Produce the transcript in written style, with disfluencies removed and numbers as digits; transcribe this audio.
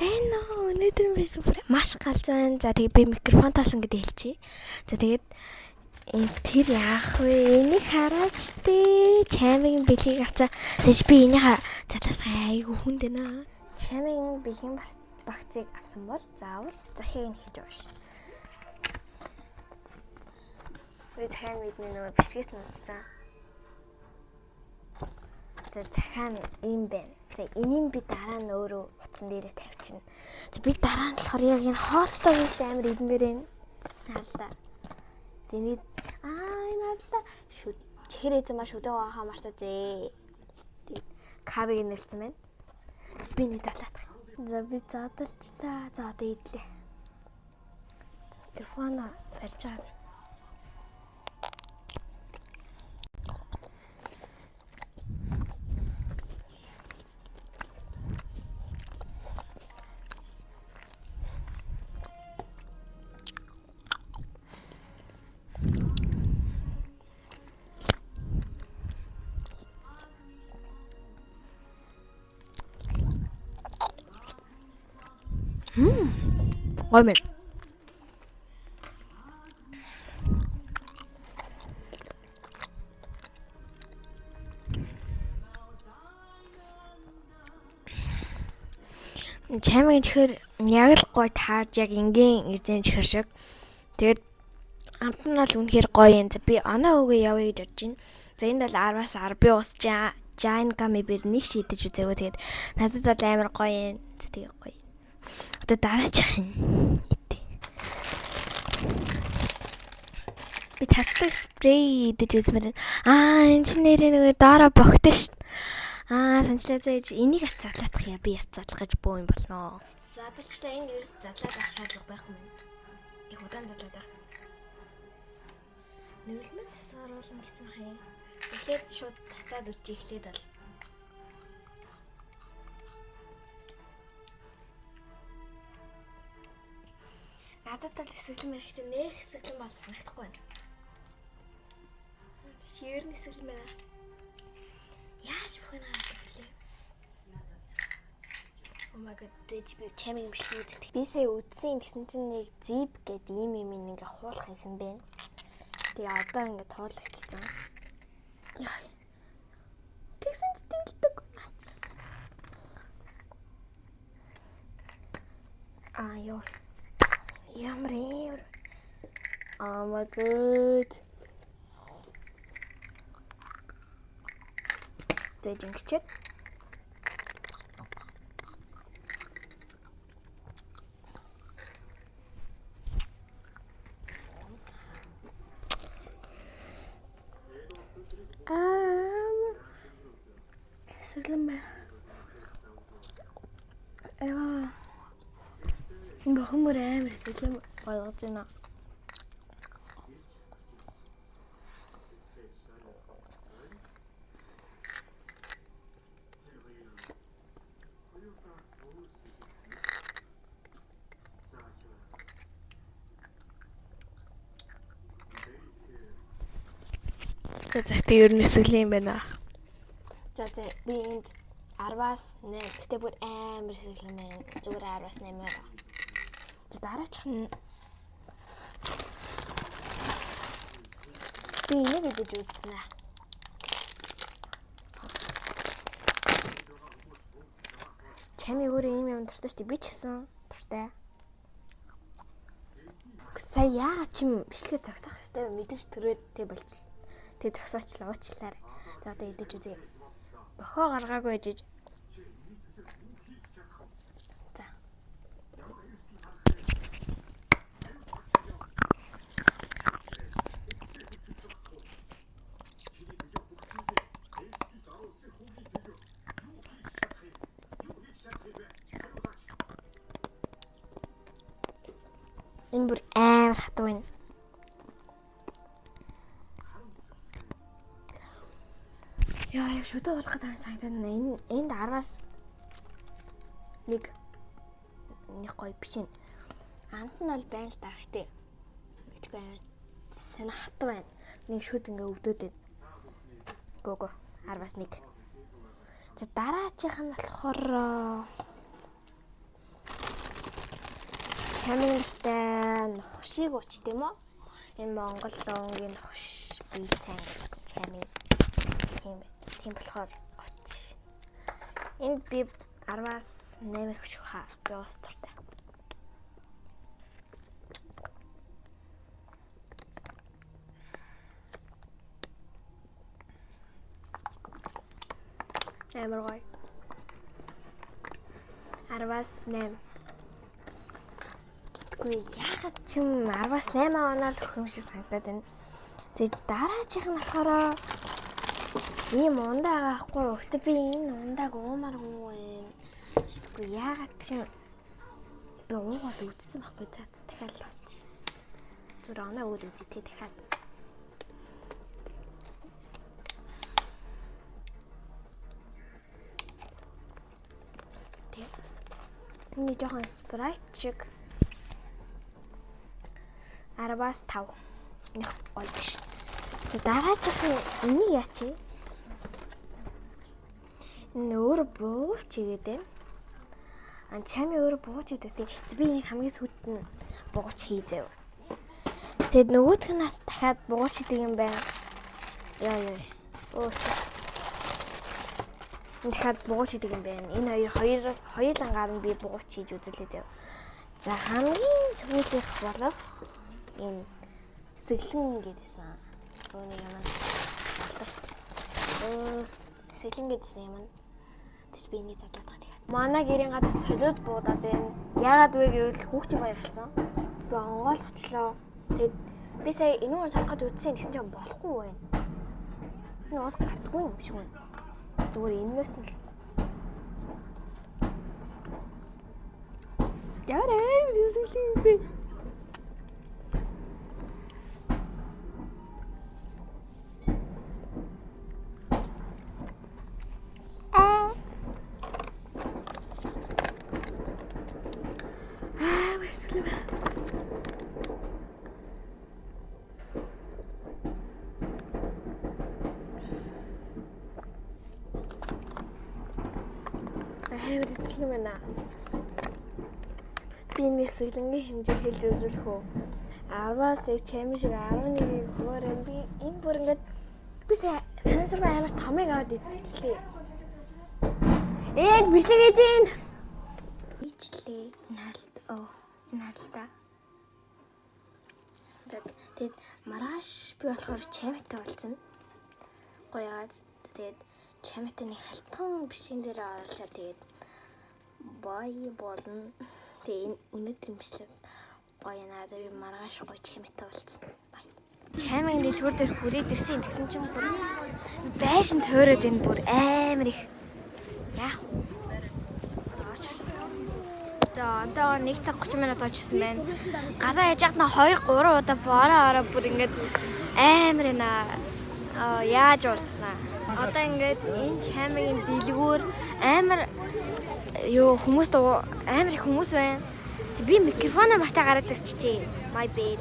Сайн уу? Өнөөдөр биш маш галз байна. За тэгээ би микрофон тоосон гэдээ хэлчихье. За тэгээд тэр яах вэ? Энийг хараач тээ. Чамийн бэлгийг авцаа. Тэгэж би энийг залуусгай айгу хүнд байна. Чамийн бэлгийн багцыг авсан бол заавал захийг нь хэлж байгаа ш. Би захаа мэднэ нөгөө бисгээс нь утсан. За захаа нь юм байна. За энийг би дараа нь өөрөө утсан дээрээ тавьчихна. За би дараа нь болохоор яг энэ хоолтой амар идмээр байна. Хаалта. Тэний энэ хаалта шүд чихэр эзэн маш өдөө хаа мартаа зээ. Тэгээд кавыг нэлсэн байна. Тэс би нэг залаадах. За би задарчлаа. За одоо идлээ. Микрофон барьж байгаа. Ой мэн. Чамгийн чихэр яг л гоё таарж яг ингийн эзэн чихэр шиг. Тэгээд амт нь бол үнэхээр гоё юм. Би оноо өгөө явъя гэж бодож байна. За энд бол 10-аас 10 би уусчаа. Жайн гами бэр нэг шийдэж үзээгөө тэгээд надад бол амар гоё юм. Тэгээд гоё. Одоо дараачих юм. Би тасдаг спрей идэж үзмээр. Энэ чинь нэрээ нөгөө доороо богтой ш. Санчлаа зээж энийг ац задлаадах яа. Би ац задлах гэж бөө юм болно. Задлчлаа энэ ерөөс задлаад ах шаардлага байхгүй юм. Их удаан задлаад ах. Нүлмэс хасааруулан гэсэн хаяа. Эхлээд шууд тасаад үчи эхлээд бол. Надад л эсэглэн мэрэхтэй нэх эсэглэн бол санагдахгүй байна. Ер нь эсэглэн байна. Яаж бүхэн харагдав лээ? Oh my god, дэж би чамийн бичлэг үзэх. Би сая үдсэн гэсэн чинь нэг зип гэдэг ийм юм ингээ хуулах юм байна. Тэгээ одоо ингээ туулагдчихсан. Яа. Тэгсэн чи тэлдэг. Ёо. Ямар. Oh my god. Зэж ингэчээд. Сэглэм бай. Энэ бохомор амар сэглэм болгож байна. Тэгтээ ер нь сэглэм байна. За би энд 10-аас 8. Гэтэ бүр амар сэглэм байна. Зүгээр 10-аас 8 байгаа. За дараачих нь би энийг идэж үзснэ. Чами өөрөө ийм юм дуртай шүү дээ. Би ч гэсэн дуртай. Сая яагаад чим бичлэгээ зогсоох ёстой мэдвч төрөөд тэг болчихлоо. Тэг зогсоочлаа уучлаарай. За одоо идэж үзье. Бохоо гаргаагүй ээж. За. Энэ бүр амар хатуу байна. Яа, шүдэ болох гэдэг санагдана. Энд 10-аас нэг гоё биш юм. Амт нь бол байна л даа гэтээ. Мэдгүй амар санаа хатуу байна. Нэг шүд ингээ өвдөд байна. Гого 10-аас 1. За дараачих нь болохоор чаминтай нухшиг уч тийм үү? Энэ Монгол лонгийн нухш би цайн гэсэн чамин. Тийм болохоор оч. Энд би 10-аас 8 хүч хаа. Би ус туртай. Амар гоё. 10-аас 8. Гэхдээ яагаад ч юм 10-аас 8 оноо л өгөх юм шиг санагдаад байна. Тэгээд дараачих нь болохоор ийм ундаа авахгүй. Өгтө би энэ ундааг уумаар хүн байна. Гэхдээ яагаад ч юм би уугаад үзсэн байхгүй. За дахиад л авч. Зүр оноо үүд үзье те дахиад. Миний жоохон спрайт шиг 10-аас 5. Нэг гоё биш. За дараачих нь энийг яач вэ? Энэ өөр бууч игээд байна. Чами өөр бууч идэг тий. Би энийг хамгийн сүүлд нь бууч хийзэв. Тэгэд нөгөөх нас дахиад бууч идэг юм байна. Яа. Дахиад бууч идэг юм байна. Энэ хоёулангаар нь би бууч хийж үзүүлээд яв. За хамгийн сүүлийнх болох энэ сэглэн гэдээсэн. Өөний юм аа. Сэглэн гэдээсэн юм. Тэс би энийг задлаад байгаа тэгээд. Манай гэрийн гадаа солиод буудаад байна. Яагаад вэ гэвэл хүүхдийн баяр болсон. Би онгойлгочлоо. Тэгээд би сая энүүгээр сарахад үтсэн гэсэн чинь болохгүй байна. Энэ уус гардгүй юм шиг байна. Зүгээр энэс нь Ярээ зүсгэлэн би. Мэсэлэн. Мэсэлэн байна. Би энэ сэглэнгийн хэмжээ хэлж үзүүлэх үү. 10-аас чами шиг 11-ийг хөөрэн би энэ бүр ингээд би санамсаргүй амар томыг аваад идчихлээ. Бичлэг хийж гин. Ичлээ. Наралта. Тэгэд маргааш би болохоор чамитай болсон. Гоёад тэгэд чамитай нэг халтхан бишин дээр оруулаад тэгээд бай болно. Тэгээ өнөөдөр бичлэг гоё надад би маргааш гоё чамитай болсон. Чамийн дэлгүүр дээр хүрээд ирсэн гэсэн чинь бүр байшин тойроод энэ бүр амар их яах вэ? Одоо 1 цаг 30 минут очсон байна. Гадаа яж хатна 2 3 удаа бороо бүр ингээд амар нэ яаж уулзнаа. Одоо ингээд энэ чамийн дэлгүүр амар хүмүүст амар их хүмүүс байна. Би микрофоноо мартаа гараад ирчихжээ. My bad.